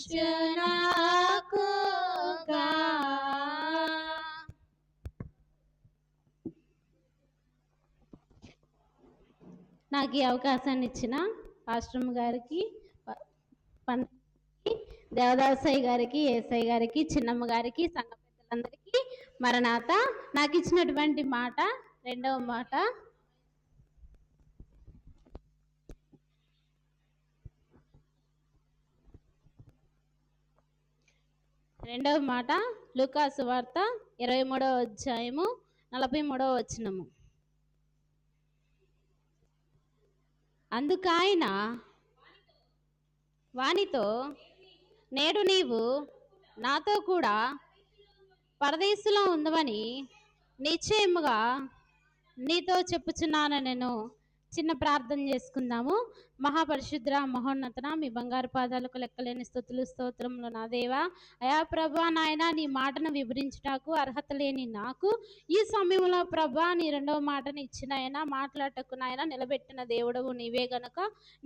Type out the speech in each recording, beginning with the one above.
రక్షణకుగా. నాకు ఈ అవకాశాన్ని ఇచ్చిన పాస్టర్ గారికి, దేవదాసయ్య గారికి, ఏసయ్య గారికి, చిన్నమ్మ గారికి, సంఘ పెద్దలందరికీ మరణాత. నాకు ఇచ్చినటువంటి మాట రెండవ మాట, లూకా సువార్త 23వ అధ్యాయము 43వ వచనము. అందుకాయన వానితో, నేడు నీవు నాతో కూడా పరదేశంలో ఉందవని నిశ్చయముగా నీతో చెప్పుచున్నాను. నేను చిన్న ప్రార్థన చేసుకుందాము. మహాపరిశుద్ర మహోన్నతన మీ బంగారు పాదాలకు లెక్కలేని స్తుతులు స్తోత్రములు నా దేవా. అయా ప్రభా నాయన, నీ మాటను వివరించుటకు అర్హత లేని నాకు ఈ సమయంలో ప్రభా నీ రెండవ మాటను ఇచ్చిన ఆయన మాట్లాడటకు నాయన నిలబెట్టిన దేవుడవు నీవే గనుక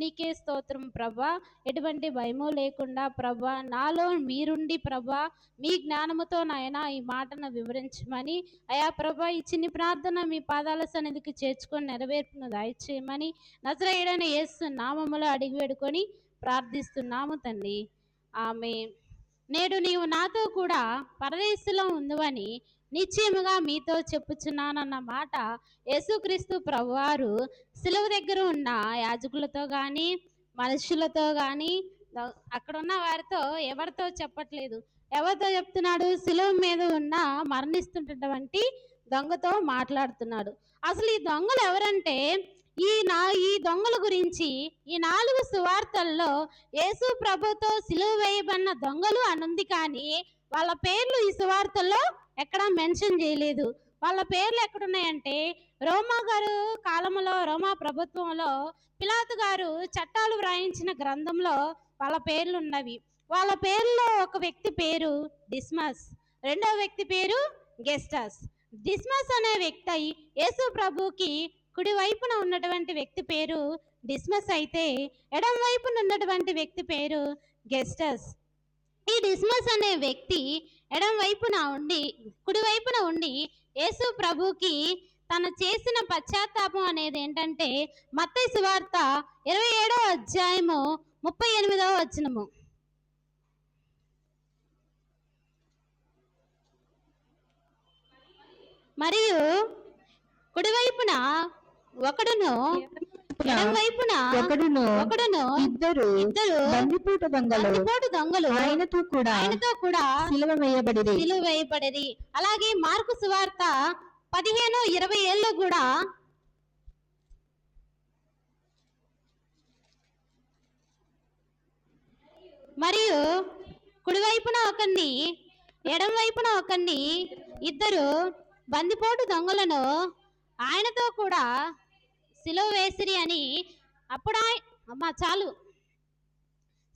నీకే స్తోత్రం ప్రభా. ఎటువంటి భయము లేకుండా ప్రభా నాలో మీరుండి ప్రభా మీ జ్ఞానముతో నాయన ఈ మాటను వివరించమని అయా ప్రభా ఈ చిన్ని ప్రార్థన మీ పాదాల సన్నిధికి చేర్చుకొని నెరవేర్పును దయచేయమని నజరేయుడైన యేసు నామములో అడిగి వేడుకొని ప్రార్థిస్తున్నాము తండ్రి, ఆమేన్. నేడు నీవు నాతో కూడా పరదేశంలో ఉందని నిశ్చయముగా మీతో చెప్పుచున్నానన్న మాట యేసుక్రీస్తు ప్రభువారు సిలువ దగ్గర ఉన్న యాజకులతో కానీ మనుషులతో కానీ అక్కడ ఉన్న వారితో ఎవరితో చెప్పట్లేదు. ఎవరితో చెప్తున్నాడు? సిలువ మీద ఉన్న మరణిస్తున్నటువంటి దొంగతో మాట్లాడుతున్నాడు. అసలు ఈ దొంగలు ఎవరంటే, ఈ దొంగల గురించి ఈ 4 సువార్తల్లో యేసు ప్రభుతో సిలువ వేయబడిన దొంగలు అనుంది, కానీ వాళ్ళ పేర్లు ఈ సువార్తల్లో ఎక్కడా మెన్షన్ చేయలేదు. వాళ్ళ పేర్లు ఎక్కడున్నాయంటే రోమా గారు కాలంలో, రోమా ప్రభుత్వంలో పిలాతు గారు చట్టాలు వ్రాయించిన గ్రంథంలో వాళ్ళ పేర్లు ఉన్నవి. వాళ్ళ పేర్లో ఒక వ్యక్తి పేరు డిస్మస్, రెండవ వ్యక్తి పేరు గెస్టస్. డిస్మస్ అనే వ్యక్తి యేసు ప్రభుకి కుడి వైపున ఉన్నటువంటి వ్యక్తి పేరు డిస్మస్ అయితే ఎడమ వైపున ఉన్నటువంటి వ్యక్తి పేరు గెస్టస్. ఈ డిస్మస్ అనే వ్యక్తి ఎడమ వైపున ఉండి కుడి వైపున ఉండి యేసు ప్రభుకి తను చేసిన పశ్చాత్తాపం అనేది ఏంటంటే మత్తయి సువార్త 27వ అధ్యాయము 38వ వచనము. మరియు కుడివైపున ఒకడును ఒకడును ఇద్దరు దొంగలు ఆయనతో కూడా సిలువ వేయబడిరి. అలాగే మార్కు సువార్త 15:27 కూడా మరియు కుడివైపున ఒకరిని ఎడం వైపున ఒకరిని ఇద్దరు బందిపోటు దొంగలను ఆయనతో కూడా సిలువ వేసిరి అని అప్పుడు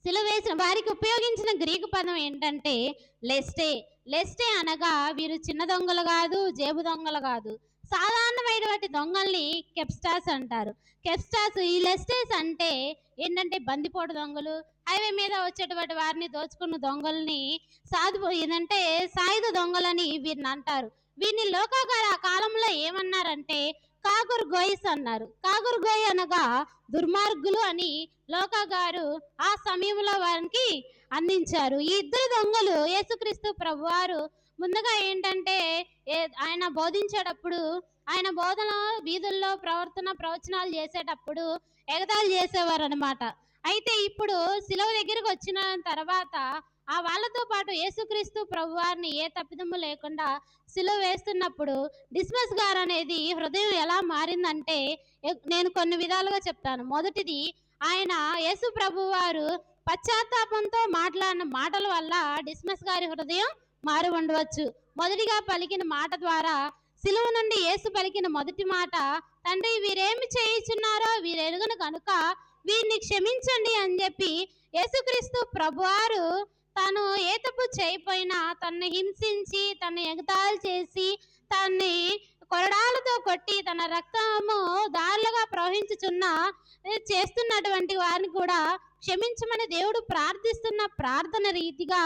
సిలువ వేసిన వారికి ఉపయోగించిన గ్రీకు పదం ఏంటంటే లెస్టే అనగా వీరు చిన్న దొంగలు కాదు, జేబు దొంగలు కాదు, సాధారణమైనటువంటి దొంగల్ని కెప్స్టాస్ అంటారు. కెప్స్టాస్, ఈ లెస్టేస్ అంటే ఏంటంటే బందిపోటు దొంగలు, హైవే మీద వచ్చేటువంటి వారిని దోచుకున్న దొంగల్ని ఏదంటే సాయుధ దొంగలని వీరిని అంటారు. వీరిని లోకాగారు ఆ కాలంలో ఏమన్నారంటే కాగురు గోయిస్ అన్నారు. కాగురు గోయ్ అనగా దుర్మార్గులు అని లోకా గారు ఆ సమయంలో వారికి అందించారు. ఈ ఇద్దరు దొంగలు యేసుక్రీస్తు ప్రభువారు ముందుగా ఏంటంటే ఆయన బోధించేటప్పుడు, ఆయన బోధన వీధుల్లో ప్రవచనాలు చేసేటప్పుడు ఎగతాళి చేసేవారు అనమాట. అయితే ఇప్పుడు సిలువ దగ్గరికి వచ్చిన తర్వాత ఆ వాళ్ళతో పాటు యేసుక్రీస్తు ప్రభువారిని ఏ తప్పిదము లేకుండా సిలువ వేస్తున్నప్పుడు డిస్మస్ గారు అనేది హృదయం ఎలా మారిందంటే నేను కొన్ని విధాలుగా చెప్తాను. మొదటిది, ఆయన యేసు ప్రభువారు పశ్చాత్తాపంతో మాట్లాడిన మాటల వల్ల డిస్మస్ గారి హృదయం మారి ఉండవచ్చు. మొదటిగా పలికిన మాట ద్వారా, సిలువ నుండి యేసు పలికిన మొదటి మాట, తండ్రి వీరేమి చేయుచున్నారో వీరెరుగను కనుక వీరిని క్షమించండి అని చెప్పి యేసుక్రీస్తు ప్రభువారు తాను ఏ తప్పు చేయకపోయినా తనని హింసించి, తను ఎగతాళి చేసి, తన్ని కొరడాలతో కొట్టి, తన రక్తము దారులుగా ప్రవహించుచున్న చేస్తున్నటువంటి వారిని కూడా క్షమించమని దేవుడు ప్రార్థిస్తున్న ప్రార్థన రీతిగా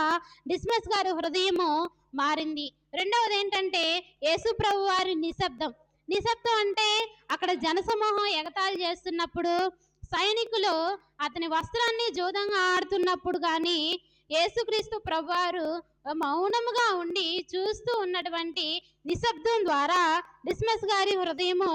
డిస్మస్ గారి హృదయము మారింది. రెండవది ఏంటంటే యేసు ప్రభు వారి నిశ్శబ్దం. నిశ్శబ్దం అంటే అక్కడ జనసమూహం ఎగతాళి చేస్తున్నప్పుడు, సైనికులు అతని వస్త్రాన్ని జోదంగా ఆడుతున్నప్పుడు కానీ యేసుక్రీస్తు ప్రభువారు మౌనముగా ఉండి చూస్తూ ఉన్నటువంటి నిశ్శబ్దం ద్వారా డిస్మస్ గారి హృదయము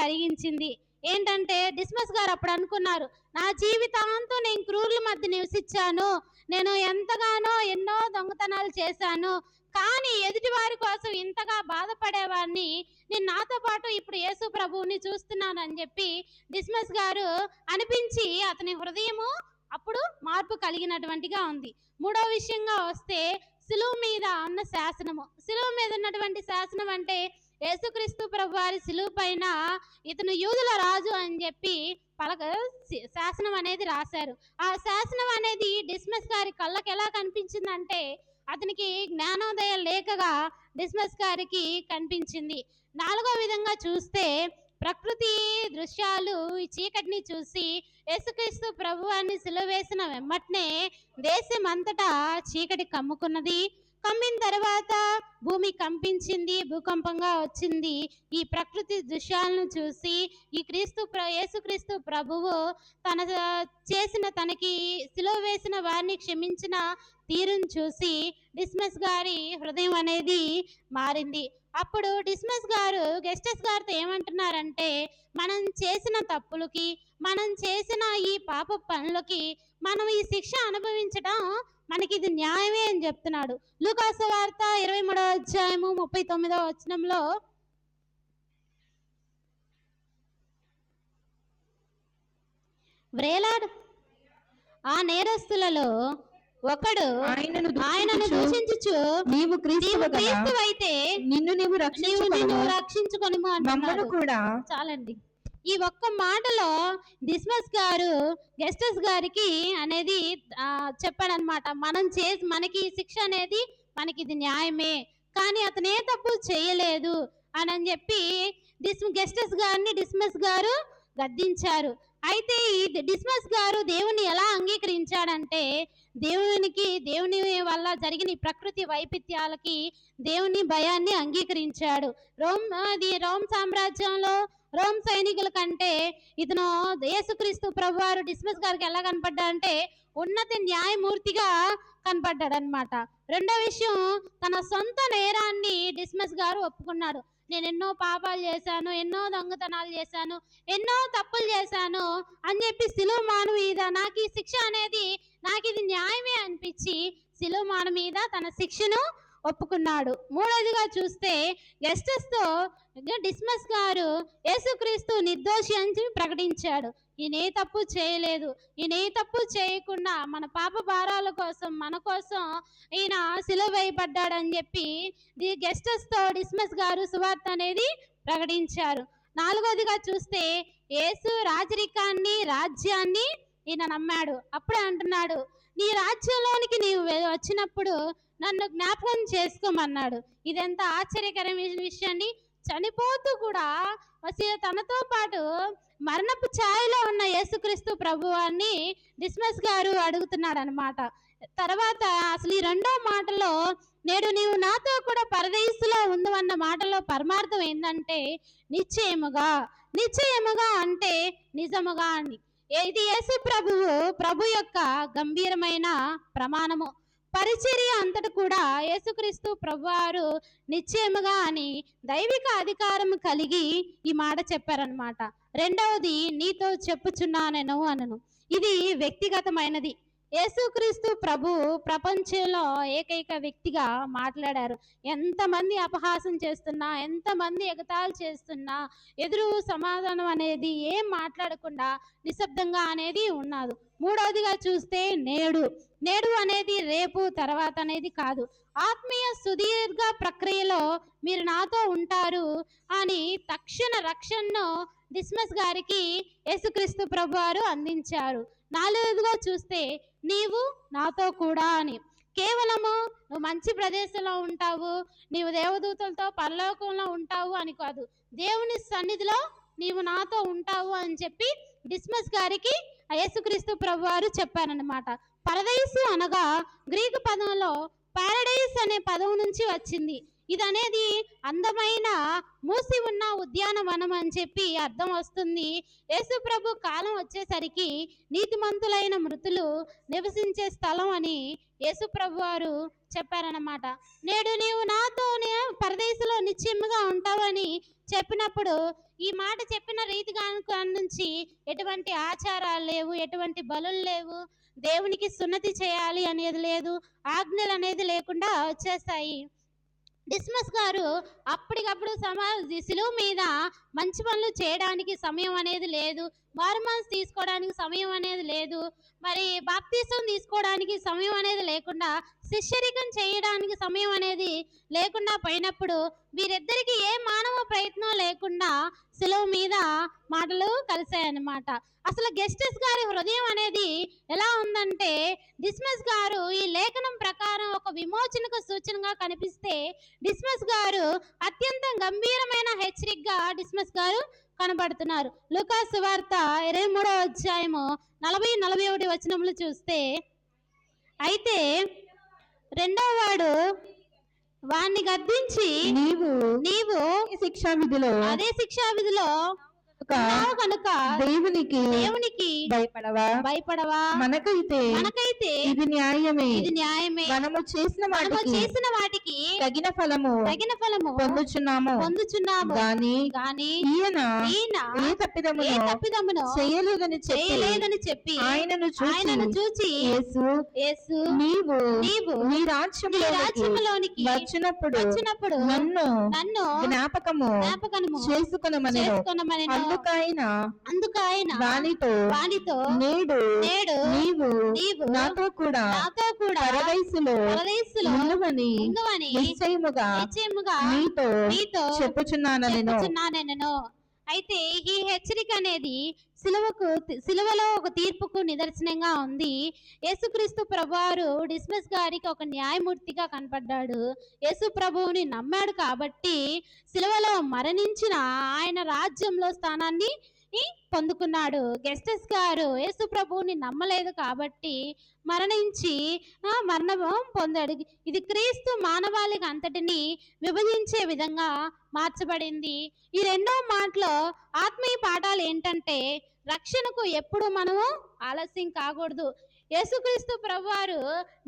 కరిగించింది. ఏంటంటే డిస్మస్ గారు అప్పుడు అనుకున్నారు, నా జీవితాంతం నేను క్రూరుల మధ్య నివసించాను, నేను ఎంతగానో ఎన్నో దొంగతనాలు చేశాను, కానీ ఎదుటి వారి కోసం ఇంతగా బాధపడేవాడిని నేను నాతో పాటు ఇప్పుడు యేసు ప్రభువుని చూస్తున్నాను అని చెప్పి డిస్మస్ గారు అనిపించి అతని హృదయము అప్పుడు మార్పు కలిగినటువంటిగా ఉంది. మూడో విషయంగా వస్తే శిలువ మీద ఉన్న శాసనము. శిలువ మీద ఉన్నటువంటి శాసనం అంటే యేసుక్రీస్తు ప్రభు వారి శిలువ పైన ఇతను యూదుల రాజు అని చెప్పి శాసనం అనేది రాశారు. ఆ శాసనం అనేది డిస్మస్ గారి కళ్ళకి ఎలా కనిపించిందంటే అతనికి జ్ఞానోదయం లేకగా డిస్మస్ గారికి కనిపించింది. నాలుగో విధంగా చూస్తే ప్రకృతి దృశ్యాలు ఈ చీకటిని చూసి యేసుక్రీస్తు ప్రభువాన్ని సిలువ వేసిన వెంబటనే దేశం అంతటా చీకటి కమ్ముకున్నది. కమ్మిన తర్వాత భూమి కంపించింది, భూకంపంగా వచ్చింది. ఈ ప్రకృతి దృశ్యాలను చూసి ఈ యేసుక్రీస్తు ప్రభువు తన చేసిన తనకి సిలువ వేసిన వారిని క్షమించిన తీరును చూసి డిస్మస్ గారి హృదయం అనేది మారింది. అప్పుడు డిస్మస్ గారు గెస్టస్ గారితో ఏమంటున్నారంటే, మనం చేసిన తప్పులకి, మనం చేసిన ఈ పాప పనులకి మనం ఈ శిక్ష అనుభవించడం మనకి ఇది న్యాయమే అని చెప్తున్నాడు. లూకా సువార్త 23వ అధ్యాయము 39వ వచనంలో, వ్రేలాడు ఆ నేరస్తులలో ఒకడు ఆయనను దూషించుచు, నీవు క్రీస్తువైతే నిన్ను రక్షించుకొని అంటున్నాడు. చాలండి. ఈ ఒక్క మాటలో డిస్మస్ గారు గెస్టస్ గారికి అనేది చెప్పాడనమాట. మనకి శిక్ష అనేది మనకి ఇది న్యాయమే, కానీ అతను ఏ తప్పు చేయలేదు అని చెప్పి గెస్టస్ గారిని డిస్మస్ గారు గద్దించారు. అయితే ఈ డిస్మస్ గారు దేవుని ఎలా అంగీకరించాడంటే, దేవుని వల్ల జరిగిన ప్రకృతి వైపరీత్యాలకి దేవుని భయాన్ని అంగీకరించాడు. రోమ్ సామ్రాజ్యంలో రోమ్ సైనికుల కంటే ఇతను యేసుక్రీస్తు ప్రభువారు డిస్మస్ గారికి ఎలా కనపడ్డాడంటే ఉన్నత న్యాయమూర్తిగా కనపడ్డాడు అనమాట. రెండో విషయం, తన సొంత నేరాన్ని డిస్మస్ గారు ఒప్పుకున్నాడు. నేను ఎన్నో పాపాలు చేశాను, ఎన్నో దొంగతనాలు చేశాను, ఎన్నో తప్పులు చేశాను అని చెప్పి సిలువ మాను మీద నాకు ఈ శిక్ష అనేది నాకు ఇది న్యాయమే అనిపించి సిలువ మాను మీద తన శిక్షను ఒప్పుకున్నాడు. మూడోదిగా చూస్తే గెస్టస్తో డిస్మస్ గారు యేసుక్రీస్తు నిర్దోషి అని ప్రకటించాడు. ఈయన ఏ తప్పు చేయలేదు, ఈయన ఏ తప్పు చేయకుండా మన పాప భారాల కోసం మన కోసం ఈయన సిలువ వేయబడ్డాడని చెప్పి గెస్టస్తో డిస్మస్ గారు సువార్త అనేది ప్రకటించారు. నాలుగోదిగా చూస్తే యేసు రాజ్యాన్ని ఈయన నమ్మాడు. అప్పుడే అంటున్నాడు, నీ రాజ్యంలోనికి నీవు వచ్చినప్పుడు నన్ను జ్ఞాపకం చేసుకోమన్నాడు. ఇదెంత ఆశ్చర్యకరమైన విషయాన్ని. చనిపోతూ కూడా తనతో పాటు మరణపు ఛాయలో ఉన్న యేసుక్రీస్తు ప్రభువాన్ని డిస్మస్ గారు అడుగుతున్నాడు అనమాట. తర్వాత అసలు ఈ రెండో మాటలో, నేడు నీవు నాతో కూడా పరదేశులో ఉందన్న మాటలో పరమార్థం ఏంటంటే నిశ్చయముగా అంటే నిజముగా అని. ఇది యేసు ప్రభు యొక్క గంభీరమైన ప్రమాణము. పరిచర్య అంతటి కూడా యేసుక్రీస్తు ప్రభువారు నిశ్చయముగా అని దైవిక అధికారం కలిగి ఈ మాట చెప్పారనమాట. రెండవది, నీతో చెప్పుచున్నానెను అనను. ఇది వ్యక్తిగతమైనది. యేసుక్రీస్తు ప్రభు ప్రపంచంలో ఏకైక వ్యక్తిగా మాట్లాడారు. ఎంతమంది అపహాసం చేస్తున్నా, ఎంతమంది ఎగతాళి చేస్తున్నా ఎదురు సమాధానం అనేది ఏం మాట్లాడకుండా నిశ్శబ్దంగా అనేది ఉన్నది. మూడవదిగా చూస్తే నేడు అనేది రేపు తర్వాత అనేది కాదు. ఆత్మీయ సుదీర్ఘ ప్రక్రియలో మీరు నాతో ఉంటారు అని తక్షణ రక్షణను డిస్మస్ గారికి యేసుక్రీస్తు ప్రభువారు అందించారు. నాలుగవదిగా చూస్తే నీవు నాతో కూడా అని. కేవలము నువ్వు మంచి ప్రదేశంలో ఉంటావు, నీవు దేవదూతలతో పరలోకంలో ఉంటావు అని కాదు, దేవుని సన్నిధిలో నీవు నాతో ఉంటావు అని చెప్పి డిస్మస్ గారికి యేసుక్రీస్తు ప్రభు వారు చెప్పారనమాట. పరదైసు అనగా గ్రీకు పదంలో పారడైస్ అనే పదం నుంచి వచ్చింది. ఇది అనేది అందమైన మూసి ఉన్న ఉద్యానవనం అని చెప్పి అర్థం వస్తుంది. యేసు ప్రభు కాలం వచ్చేసరికి నీతిమంతులైన మృతులు నివసించే స్థలం అని యేసు ప్రభు వారు చెప్పారనమాట. నేడు నీవు నాతో పరదేశంలో నిశ్చయముగా ఉంటావని చెప్పినప్పుడు ఈ మాట చెప్పిన రీతిగా నుంచి ఎటువంటి ఆచారాలు లేవు, ఎటువంటి బలులు లేవు, దేవునికి సున్నతి చేయాలి అనేది లేదు, ఆజ్ఞలు అనేది లేకుండా వచ్చేస్తాయి. డిస్మస్ గారు అప్పటికప్పుడు శిలువ మీద మంచి పనులు చేయడానికి సమయం అనేది లేదు, మారుమనసు తీసుకోవడానికి సమయం అనేది లేదు, మరి బాప్తీసం తీసుకోవడానికి సమయం అనేది లేకుండా, శిష్యరికం చేయడానికి సమయం అనేది లేకుండా పోయినప్పుడు వీరిద్దరికి ఏ మానవ ప్రయత్నం లేకుండా శిలువ మీద మాటలు కలిసాయన్నమాట. అసలు గెస్టస్ గారి హృదయం అనేది ఎలా ఉందంటే, డిస్మస్ గారు ఈ లేఖనం ప్రకారం ఒక విమోచనకు సూచనగా కనిపిస్తే డిస్మస్ గారు అత్యంత గంభీరమైన హెచ్చరికగా డిస్మస్ గారు కనబడుతున్నారు. లూకా సువార్త 23వ అధ్యాయము 40-41 వచనములు చూస్తే, అయితే రెండో వాడు వాణ్ణి గద్దించి నీవు అదే శిక్షా విధిలో కనుక దేవునికి భయపడవా? మనకైతే ఇది న్యాయమే. మనము చేసిన వాటికి తగిన ఫలము పొందుచున్నాము. గాని ఈయన ఏ తప్పిదమును చేయలేదని చెప్పి ఆయనను చూచి యేసు నీవు నీ రాజ్యములోనికి వచ్చినప్పుడు నన్ను జ్ఞాపకము చేసుకొనమనెను. అందుకైన వానితో నేడు నీవు నాతో కూడా పరదైసులో ఉండుమని నిశ్చయముగా నీతో చెప్పుచున్నానెను. అయితే ఈ హెచ్చరిక అనేది సిలువలో ఒక తీర్పుకు నిదర్శనంగా ఉంది. యేసుక్రీస్తు ప్రభువారు డిస్మస్ గారికి ఒక న్యాయమూర్తిగా కనపడ్డాడు. యేసు ప్రభువుని నమ్మాడు కాబట్టి సిలువలో మరణించిన ఆయన రాజ్యంలో స్థానాన్ని పొందుకున్నాడు. గెస్టస్ గారు యేసు ప్రభువుని నమ్మలేదు కాబట్టి మరణించి మరణం పొందాడు. ఇది క్రీస్తు మానవాళికి అంతటిని విభజించే విధంగా మార్చబడింది. ఈ రెండో మాటలో ఆత్మీయ పాఠాలు ఏంటంటే, రక్షణకు ఎప్పుడు మనము ఆలస్యం కాకూడదు. యేసుక్రీస్తు ప్రభువారు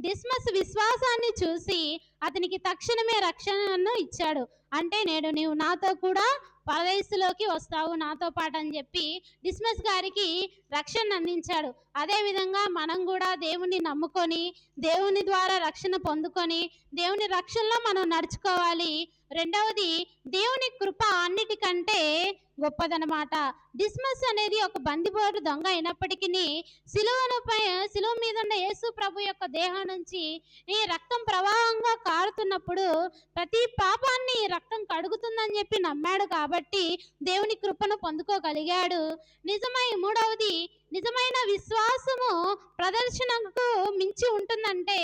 డిస్మస్ విశ్వాసాన్ని చూసి అతనికి తక్షణమే రక్షణను ఇచ్చాడు. అంటే నేడు నీవు నాతో కూడా పరదేశంలోకి వస్తావు నాతో పాటు అని చెప్పి డిస్మస్ గారికి రక్షణ అందించాడు. అదే విధంగా మనం కూడా దేవుని నమ్ముకొని దేవుని ద్వారా రక్షణ పొందుకొని దేవుని రక్షణలో మనం నడుచుకోవాలి. రెండవది, దేవుని కృప అన్నిటికంటే గొప్పదనమాట. డిస్మస్ అనేది ఒక బందిపోటు దొంగ అయినప్పటికీ శిలువ మీద ఉన్న యేసు ప్రభు యొక్క దేహం నుంచి ఈ రక్తం ప్రవాహంగా కారుతున్నప్పుడు ప్రతి పాపాన్ని రక్తం కడుగుతుందని చెప్పి నమ్మాడు కాబట్టి దేవుని కృపను పొందుకోగలిగాడు. మూడవది, నిజమైన విశ్వాసము ప్రదర్శనకు మించి ఉంటుందంటే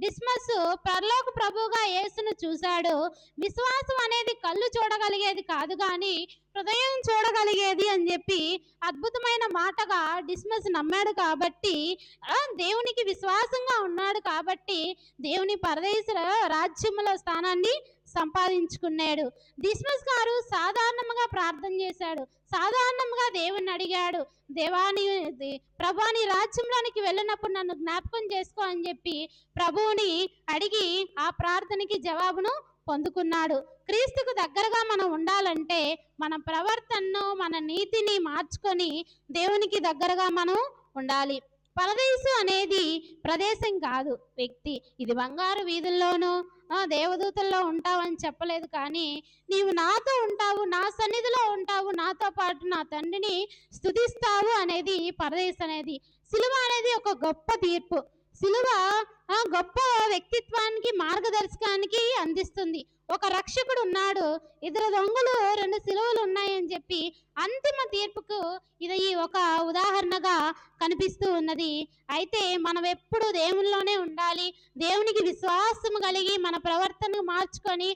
డిస్మస్ పరలోక ప్రభువుగా యేసును చూశాడు. విశ్వాసం అనేది కళ్ళు చూడగలిగేది కాదు కానీ హృదయం చూడగలిగేది అని చెప్పి అద్భుతమైన మాటగా డిస్మస్ నమ్మాడు కాబట్టి దేవునికి విశ్వాసంగా ఉన్నాడు కాబట్టి దేవుని పరదేశ రాజ్యములో స్థానాన్ని సంపాదించుకున్నాడు. డిస్మస్ గారు సాధారణంగా ప్రార్థన చేశాడు, సాధారణంగా దేవుని అడిగాడు, ప్రభుని రాజ్యంలోనికి వెళ్ళినప్పుడు నన్ను జ్ఞాపకం చేసుకో అని చెప్పి ప్రభువుని అడిగి ఆ ప్రార్థనకి జవాబును పొందుకున్నాడు. క్రీస్తుకు దగ్గరగా మనం ఉండాలంటే మన ప్రవర్తనను మన నీతిని మార్చుకొని దేవునికి దగ్గరగా మనం ఉండాలి. పరదేశం అనేది ప్రదేశం కాదు, వ్యక్తి. ఇది బంగారు వీధుల్లోనూ దేవదూతల్లో ఉంటావని చెప్పలేదు, కానీ నీవు నాతో ఉంటావు, నా సన్నిధిలో ఉంటావు, నాతో పాటు నా తండ్రిని స్తుతిస్తావు అనేది పరదేశం అనేది. సిలువ అనేది ఒక గొప్ప తీర్పు. సిలువ గొప్ప వ్యక్తిత్వానికి మార్గదర్శకానికి అందిస్తుంది. ఒక రక్షకుడు ఉన్నాడు, ఇద్దరు దొంగలు, రెండు సిలువలు ఉన్నాయని చెప్పి అంతిమ తీర్పుకు ఇది ఒక ఉదాహరణగా కనిపిస్తూ ఉన్నది. అయితే మనం ఎప్పుడు దేవునిలోనే ఉండాలి. దేవునికి విశ్వాసం కలిగి మన ప్రవర్తనను మార్చుకొని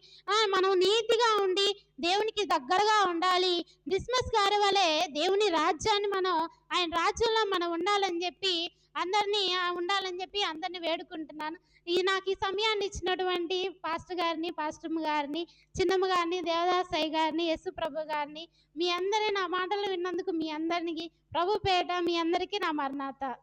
మనం నీతిగా ఉండి దేవునికి దగ్గరగా ఉండాలి. క్రిస్మస్ గారి వలె దేవుని రాజ్యాన్ని ఆయన రాజ్యంలో మనం ఉండాలని చెప్పి అందరినీ వేడుకుంటున్నాను. నాకు ఈ సమయాన్ని ఇచ్చినటువంటి పాస్టర్ గారిని, పాస్టమ్మ గారిని, చిన్నమ్మ గారిని, దేవదాసయ్య గారిని, యేసు ప్రభు గారిని, మీ అందరి నా మాటలు విన్నందుకు మీ అందరికి ప్రభు పేట మీ అందరికీ నా మరణాత.